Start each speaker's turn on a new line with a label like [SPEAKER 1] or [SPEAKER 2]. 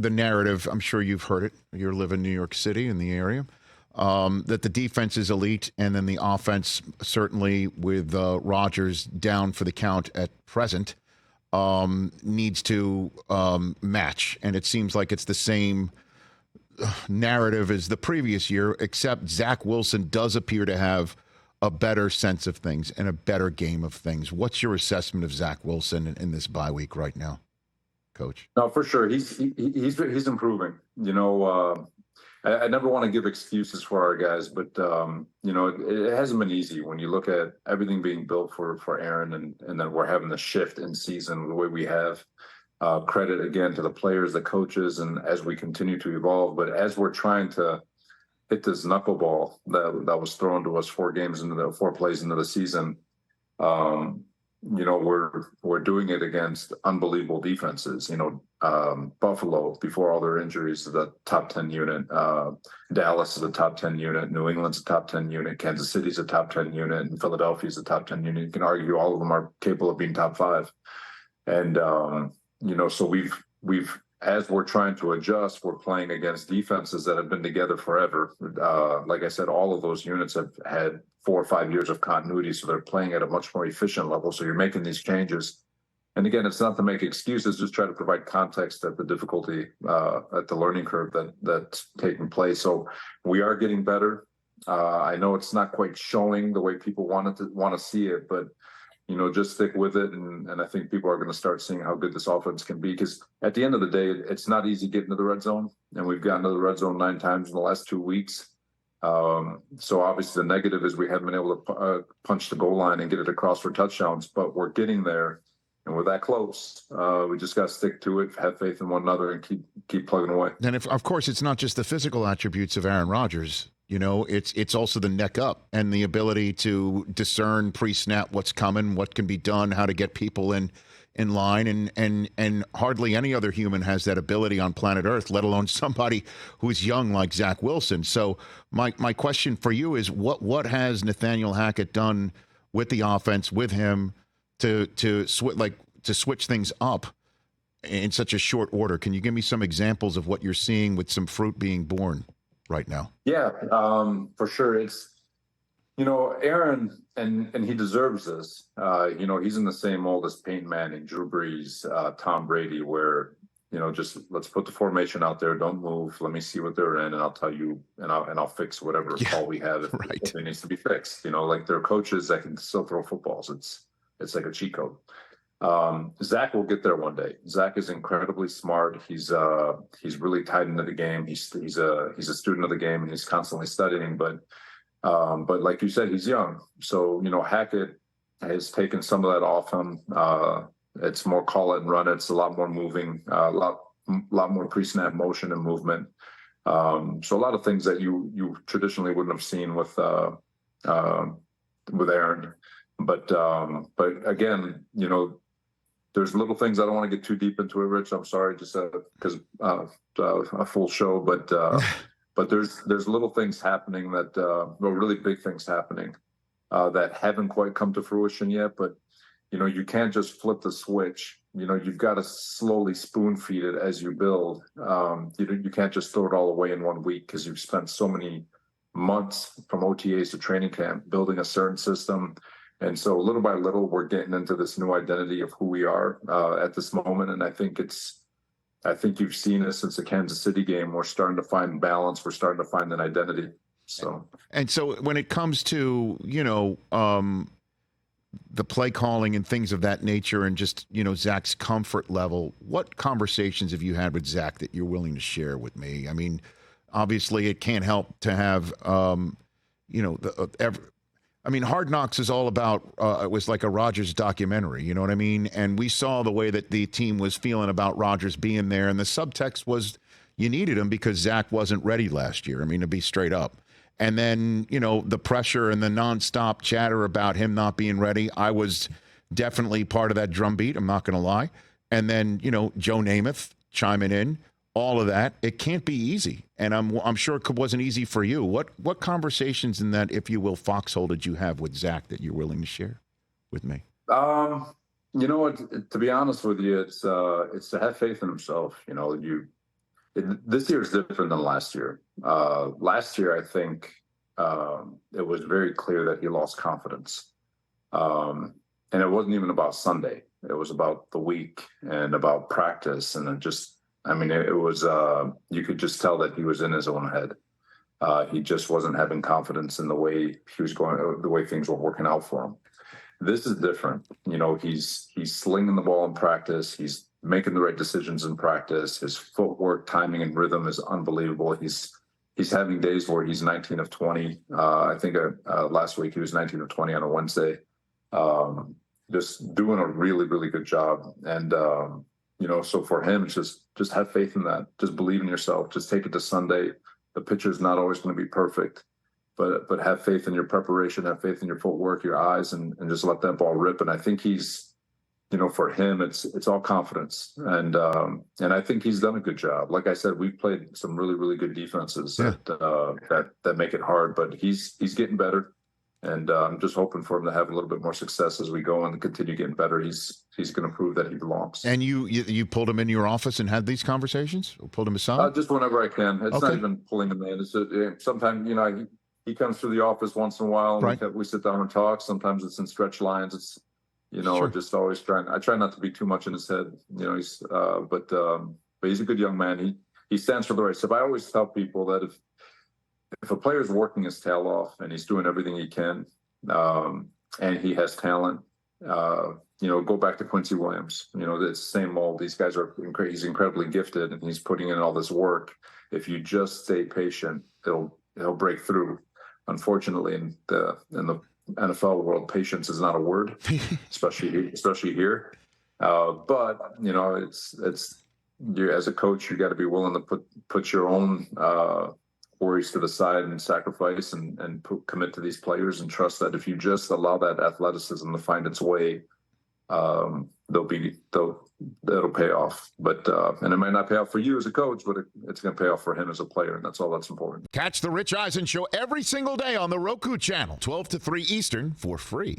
[SPEAKER 1] the narrative, I'm sure you've heard it. You live in New York City, in the area, that the defense is elite, and then the offense, certainly with Rodgers down for the count at present, needs to match. And it seems like it's the same narrative as the previous year, except Zach Wilson does appear to have a better sense of things and a better game of things. What's your assessment of Zach Wilson in this bye week right now, Coach?
[SPEAKER 2] No, for sure. He's improving. I never want to give excuses for our guys, but it hasn't been easy when you look at everything being built for Aaron, and then we're having the shift in season the way we have. Credit again to the players, the coaches, and as we continue to evolve. But as we're trying to hit this knuckleball that was thrown to us 4 plays into the season, we're doing it against unbelievable defenses. Buffalo, before all their injuries, is a top 10 unit. Dallas is a top 10 unit. New England's a top 10 unit. Kansas City's a top 10 unit. And Philadelphia's a top 10 unit. You can argue all of them are capable of being top 5. And, so we've as we're trying to adjust, we're playing against defenses that have been together forever. Like I said, all of those units have had 4 or 5 years of continuity, so they're playing at a much more efficient level. So you're making these changes. And again, it's not to make excuses, just try to provide context at the difficulty, at the learning curve that's taking place. So we are getting better. I know it's not quite showing the way people want to see it, but just stick with it. And I think people are going to start seeing how good this offense can be, because at the end of the day, it's not easy getting to the red zone. And we've gotten to the red zone 9 times in the last 2 weeks. So obviously the negative is we haven't been able to punch the goal line and get it across for touchdowns, but we're getting there. And we're that close. We just got to stick to it, have faith in one another, and keep plugging away.
[SPEAKER 1] And of course, it's not just the physical attributes of Aaron Rodgers. It's also the neck up and the ability to discern pre-snap what's coming, what can be done, how to get people in line, and hardly any other human has that ability on planet Earth, let alone somebody who's young like Zach Wilson. So my question for you is, what has Nathaniel Hackett done with the offense, with him, to switch things up in such a short order? Can you give me some examples of what you're seeing with some fruit being born right now?
[SPEAKER 2] Yeah, for sure. It's, Aaron, and he deserves this. He's in the same mold as Peyton Manning, Drew Brees, Tom Brady, where, just let's put the formation out there. Don't move. Let me see what they're in, and I'll tell you, and I'll fix whatever call we have if it needs to be fixed. Like they're coaches that can still throw footballs. It's like a cheat code. Zach will get there one day. Zach is incredibly smart. He's really tied into the game. He's a student of the game, and he's constantly studying. But like you said, he's young. So Hackett has taken some of that off him. It's more call it and run it. It's a lot more moving, a lot more pre-snap motion and movement. So a lot of things that you traditionally wouldn't have seen with Aaron. But again, there's little things. I don't want to get too deep into it, Rich. I'm sorry, just because a full show. But there's little things happening that really big things happening that haven't quite come to fruition yet. But you can't just flip the switch. You've got to slowly spoon feed it as you build. You can't just throw it all away in 1 week, because you've spent so many months from OTAs to training camp building a certain system. And so little by little, we're getting into this new identity of who we are at this moment. And I think you've seen it since the Kansas City game. We're starting to find balance. We're starting to find an identity. So when it comes to, the play calling and things of that nature, and just, Zach's comfort level, what conversations have you had with Zach that you're willing to share with me? I mean, obviously it can't help to have, Hard Knocks is all about, it was like a Rodgers documentary, you know what I mean? And we saw the way that the team was feeling about Rodgers being there, and the subtext was you needed him because Zach wasn't ready last year. To be straight up. And then, the pressure and the nonstop chatter about him not being ready, I was definitely part of that drumbeat, I'm not going to lie. And then, Joe Namath chiming in. All of that, it can't be easy, and I'm sure it wasn't easy for you. What conversations in that, if you will, foxhole did you have with Zach that you're willing to share with me? To be honest with you, it's to have faith in himself. This year is different than last year. Last year, I think it was very clear that he lost confidence. And it wasn't even about Sunday. It was about the week and about practice. And it was, you could just tell that he was in his own head. He just wasn't having confidence in the way he was going, the way things were working out for him. This is different. He's slinging the ball in practice. He's making the right decisions in practice. His footwork, timing, and rhythm is unbelievable. He's having days where he's 19 of 20. I think last week he was 19 of 20 on a Wednesday. Just doing a really, really good job. And, so for him, it's just have faith in that. Just believe in yourself. Just take it to Sunday. The pitcher's not always going to be perfect, but have faith in your preparation, have faith in your footwork, your eyes, and just let that ball rip. And I think he's, for him, it's all confidence. And I think he's done a good job. Like I said, we've played some really, really good defenses that make it hard, but he's getting better. And I'm just hoping for him to have a little bit more success as we go and continue getting better. He's going to prove that he belongs.
[SPEAKER 1] And you pulled him into your office and had these conversations? Or pulled him aside?
[SPEAKER 2] Just whenever I can. It's
[SPEAKER 1] Okay.
[SPEAKER 2] not even pulling him in. It's sometimes he comes through the office once in a while, and
[SPEAKER 1] Right.
[SPEAKER 2] we sit down and talk. Sometimes it's in stretch lines. It's
[SPEAKER 1] Sure.
[SPEAKER 2] just always trying. I try not to be too much in his head. He's but he's a good young man. He stands for the right stuff. I always tell people that if a player is working his tail off and he's doing everything he can, and he has talent, go back to Quincy Williams. It's the same mold. These guys he's incredibly gifted, and he's putting in all this work. If you just stay patient, he'll break through. Unfortunately, in the NFL world, patience is not a word, especially here. But it's you as a coach, you got to be willing to put your own worries to the side and sacrifice and commit to these players and trust that if you just allow that athleticism to find its way, that'll pay off. But and it might not pay off for you as a coach, but it's going to pay off for him as a player, and that's all that's important.
[SPEAKER 1] Catch the Rich Eisen Show every single day on the Roku channel, 12 to 3 Eastern, for free.